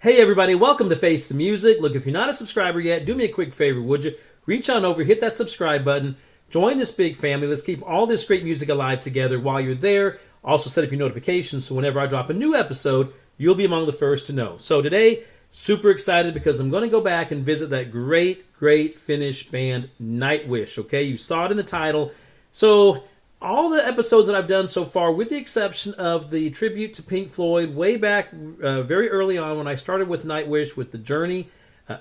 Hey everybody, welcome to Face the Music. Look, if you're not a subscriber yet, do me a quick favor, would you? Reach on over, hit that subscribe button, join this big family. Let's keep all this great music alive together while you're there. Also set up your notifications so whenever I drop a new episode, you'll be among the first to know. So today, super excited because I'm going to go back and visit that great Finnish band Nightwish, okay? You saw it in the title. So all the episodes that I've done so far, with the exception of the tribute to Pink Floyd, way back very early on when I started with Nightwish, with The Journey.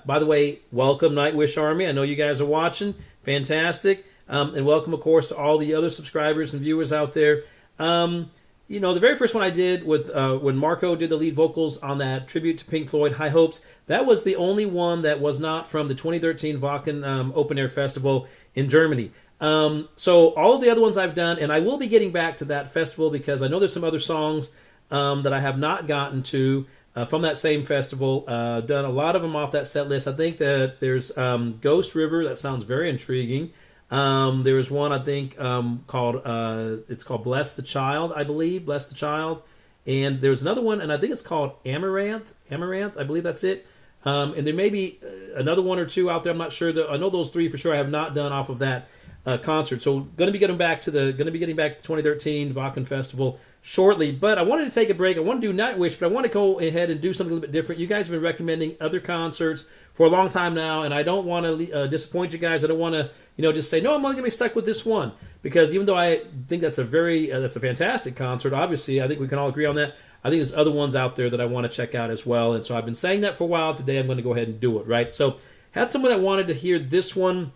By the way, welcome Nightwish Army. I know you guys are watching. Fantastic. And welcome, of course, to all the other subscribers and viewers out there. You know, the very first one I did with when Marco did the lead vocals on that tribute to Pink Floyd, High Hopes, that was the only one that was not from the 2013 Wacken Open Air Festival in Germany. So all of the other ones I've done, and I will be getting back to that festival because I know there's some other songs that I have not gotten to from that same festival. I've done a lot of them off that set list. I think that there's Ghost River. That sounds very intriguing. There's one I think called it's called Bless the Child, I believe. Bless the Child. And there's another one, and I think it's called Amaranth. Amaranth, I believe that's it. And there may be another one or two out there. I'm not sure. I know those three for sure I have not done off of that concert. So going to be getting back to the 2013 Wacken Festival shortly. But I wanted to take a break. I want to do Nightwish, but I want to go ahead and do something a little bit different. You guys have been recommending other concerts for a long time now, and I don't want to disappoint you guys. I don't want to just say no. I'm only going to be stuck with this one, because even though I think that's a fantastic concert, obviously I think we can all agree on that. I think there's other ones out there that I want to check out as well, and so I've been saying that for a while. Today I'm going to go ahead and do it. Right. So had someone that wanted to hear this one.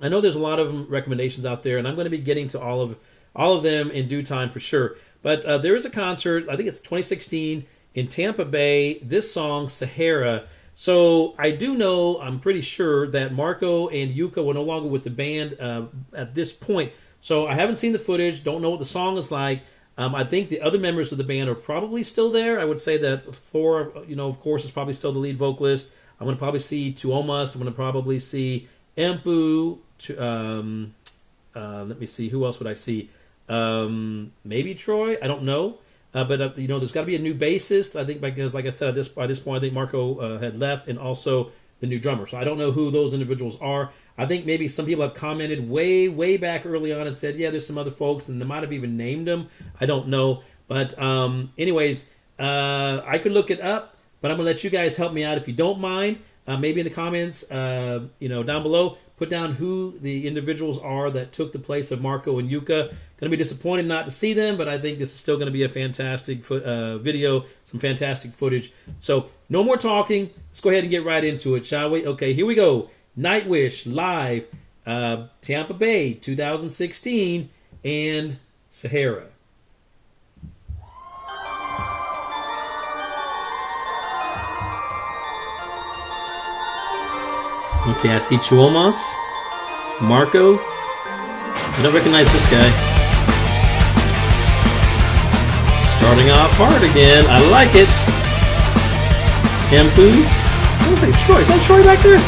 I know there's a lot of recommendations out there, and I'm going to be getting to all of them in due time for sure. But there is a concert, I think it's 2016, in Tampa Bay, this song, Sahara. So I do know, I'm pretty sure, that Marco and Yuka were no longer with the band at this point. So I haven't seen the footage, don't know what the song is like. I think the other members of the band are probably still there. I would say that Thor, of course, is probably still the lead vocalist. I'm going to probably see Tuomas. I'm going to probably see Empu. Let me see. Who else would I see? Maybe Troy. I don't know. But there's got to be a new bassist. I think because, like I said, by this point, I think Marco had left, and also the new drummer. So I don't know who those individuals are. I think maybe some people have commented way back early on and said, yeah, there's some other folks, and they might have even named them. I don't know. But anyways, I could look it up, but I'm gonna let you guys help me out if you don't mind. Maybe in the comments, down below, put down who the individuals are that took the place of Marco and Yuka. Going to be disappointed not to see them, but I think this is still going to be a fantastic video, some fantastic footage. So no more talking. Let's go ahead and get right into it, shall we? Okay, here we go. Nightwish live, Tampa Bay, 2016, and Sahara. Okay, I see Tuomas, Marco. I don't recognize this guy. Starting off hard again. I like it. Empu. I was like Troy. Is that Troy back there?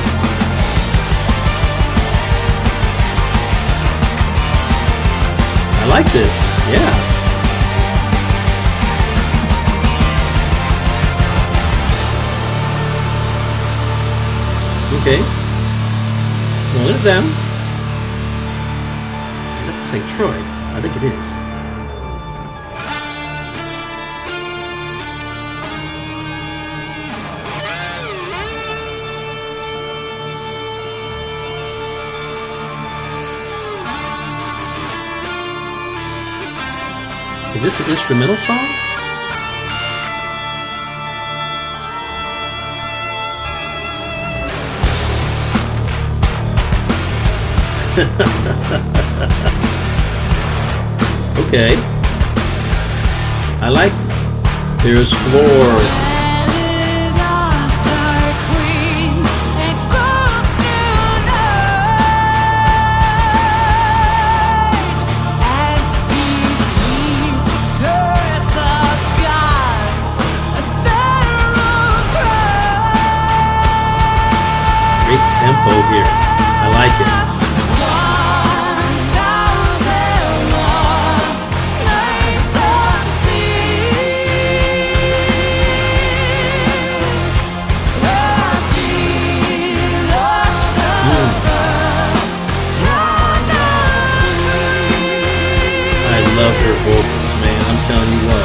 I like this. Yeah. Okay. Well, look at them. That looks like Troy. I think it is. Is this an instrumental song? Okay. I like. There's Floor. Great tempo here. I like it. love her vocals, man. I'm telling you what.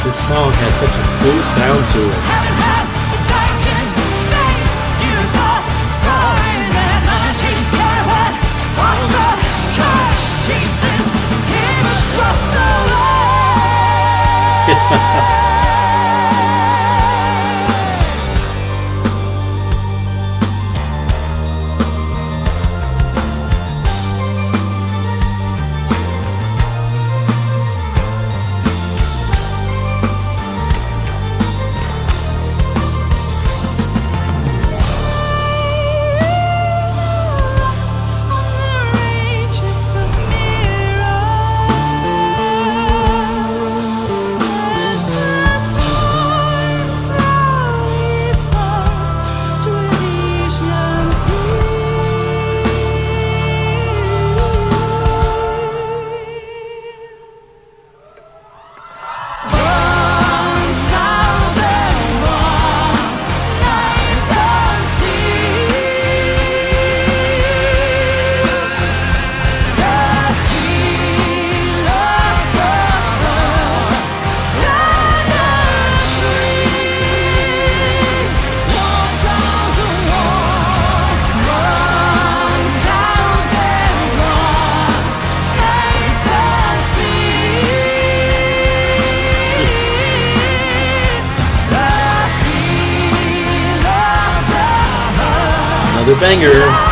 This song has such a cool sound to it. Another banger.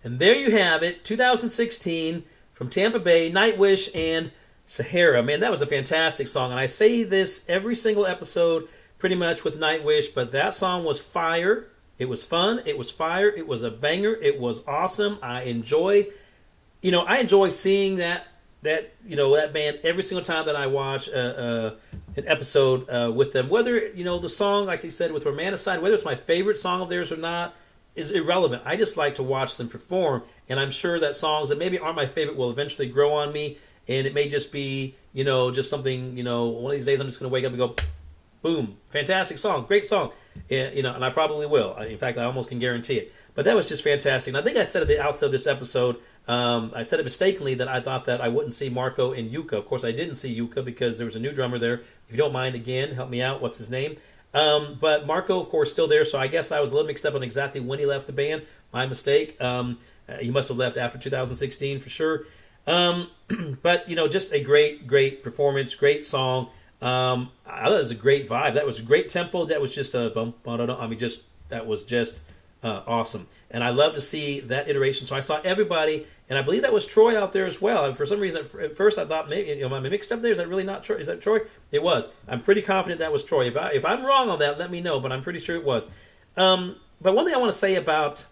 And there you have it, 2016 from Tampa Bay, Nightwish and Sahara. Man, that was a fantastic song. And I say this every single episode pretty much with Nightwish, but that song was fire. It was fun. It was fire. It was a banger. It was awesome. I enjoy seeing that band every single time that I watch an episode with them. Whether, the song, like I said, with Romanticide, whether it's my favorite song of theirs or not, is irrelevant. I just like to watch them perform, and I'm sure that songs that maybe aren't my favorite will eventually grow on me, and it may just be, just something, one of these days I'm just going to wake up and go, boom, fantastic song, great song, and I probably will. In fact, I almost can guarantee it. But that was just fantastic. And I think I said at the outset of this episode, I said it mistakenly that I thought that I wouldn't see Marco and Yuka. Of course, I didn't see Yuka because there was a new drummer there. If you don't mind, again, help me out. What's his name? But Marco, of course, still there, so I guess I was a little mixed up on exactly when he left the band. My mistake. He must have left after 2016 for sure. But just a great performance, great song. I thought it was a great vibe. That was a great tempo. That was just a bum. I mean, that was just awesome. And I love to see that iteration. So I saw everybody, and I believe that was Troy out there as well. And for some reason, at first I thought maybe am I mixed up there? Is that really not Troy? Is that Troy? It was. I'm pretty confident that was Troy. If I'm wrong on that, let me know. But I'm pretty sure it was. But one thing I want to say about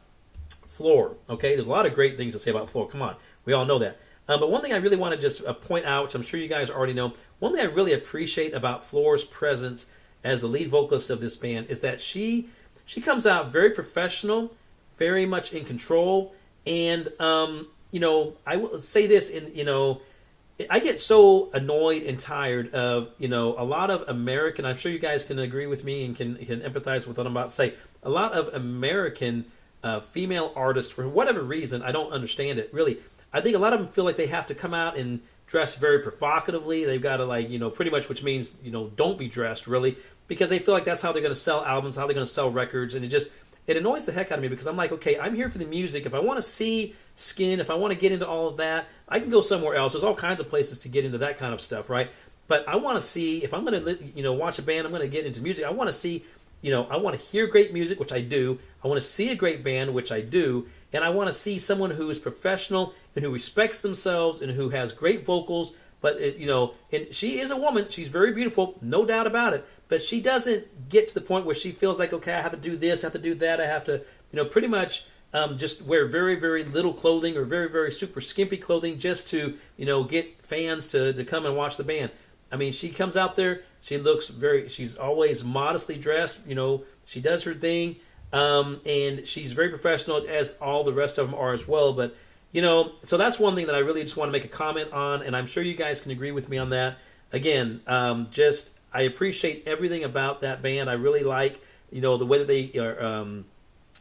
Floor. Okay, there's a lot of great things to say about Floor. Come on, we all know that. But one thing I really want to just point out, which I'm sure you guys already know, one thing I really appreciate about Floor's presence as the lead vocalist of this band is that she comes out very professional, very much in control, and I will say this, I get so annoyed and tired of a lot of American. I'm sure you guys can agree with me and can empathize with what I'm about to say. A lot of American female artists, for whatever reason, I don't understand it really. I think a lot of them feel like they have to come out and dress very provocatively. They've got to pretty much, which means don't be dressed really, because they feel like that's how they're going to sell albums, how they're going to sell records, and it annoys the heck out of me because I'm like, okay, I'm here for the music. If I want to see skin, if I want to get into all of that, I can go somewhere else. There's all kinds of places to get into that kind of stuff, right? But I want to see, if I'm going to watch a band, I'm going to get into music. I want to see, I want to hear great music, which I do. I want to see a great band, which I do. And I want to see someone who is professional and who respects themselves and who has great vocals. But, and she is a woman. She's very beautiful, no doubt about it. But she doesn't get to the point where she feels like, okay, I have to do this, I have to do that. I have to, pretty much just wear very, very little clothing or very, very super skimpy clothing just to, get fans to come and watch the band. I mean, she comes out there. She's always modestly dressed. She does her thing. And she's very professional, as all the rest of them are as well. But, so that's one thing that I really just want to make a comment on, and I'm sure you guys can agree with me on that. Again, I appreciate everything about that band. I really like, the way that they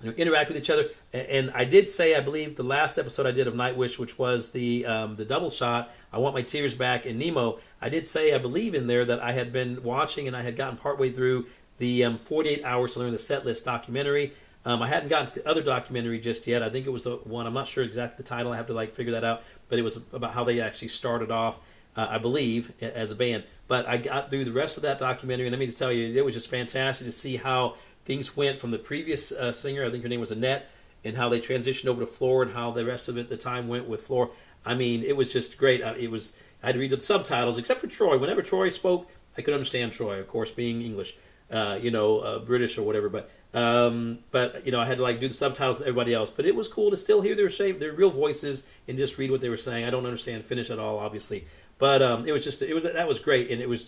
interact with each other. And I did say, I believe, the last episode I did of Nightwish, which was the double shot, I Want My Tears Back, and Nemo, I did say, I believe in there, that I had been watching and I had gotten partway through the 48 Hours to Learn the Set List documentary. I hadn't gotten to the other documentary just yet. I think it was the one, I'm not sure exactly the title, I have to figure that out, but it was about how they actually started off, I believe, as a band. But I got through the rest of that documentary, and let me just tell you, it was just fantastic to see how things went from the previous singer, I think her name was Annette, and how they transitioned over to Floor, and how the rest of it, the time went with Floor. I mean, it was just great. I had to read the subtitles, except for Troy. Whenever Troy spoke, I could understand Troy, of course, being English. British or whatever, but I had to do the subtitles with everybody else. But it was cool to still hear their real voices and just read what they were saying. I don't understand Finnish at all, obviously, but that was great, and it was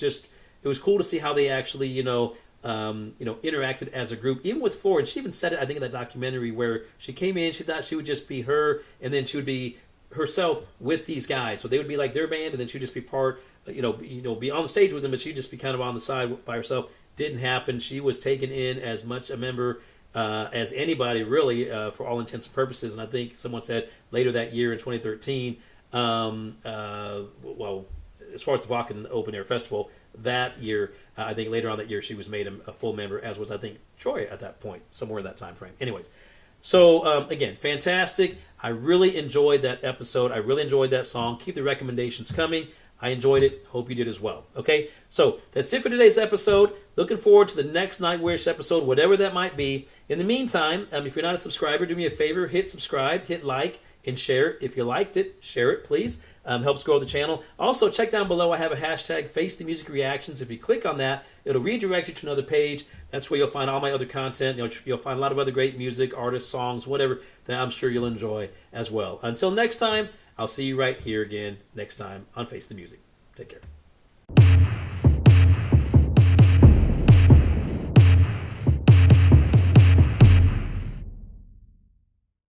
cool to see how they actually interacted as a group, even with Floor. And she even said it, I think, in that documentary, where she came in, she thought she would just be her, and then she would be herself with these guys. So they would be like their band, and then she'd just be part, be on the stage with them, but she'd just be kind of on the side by herself. Didn't happen. She was taken in as much a member as anybody, really, for all intents and purposes. And I think someone said later that year in 2013, well, as far as the Wacken Open Air Festival, that year, I think later on that year, she was made a full member, as was, I think, Troy at that point, somewhere in that time frame. Anyways, so again, fantastic. I really enjoyed that episode. I really enjoyed that song. Keep the recommendations coming. I enjoyed it. Hope you did as well. Okay, so that's it for today's episode. Looking forward to the next Nightwish episode, whatever that might be. In the meantime, if you're not a subscriber, do me a favor. Hit subscribe, hit like, and share it. If you liked it, share it, please. Helps grow the channel. Also, check down below. I have a hashtag, facethemusicreactions. If you click on that, it'll redirect you to another page. That's where you'll find all my other content. You'll find a lot of other great music, artists, songs, whatever, that I'm sure you'll enjoy as well. Until next time, I'll see you right here again next time on Face the Music. Take care.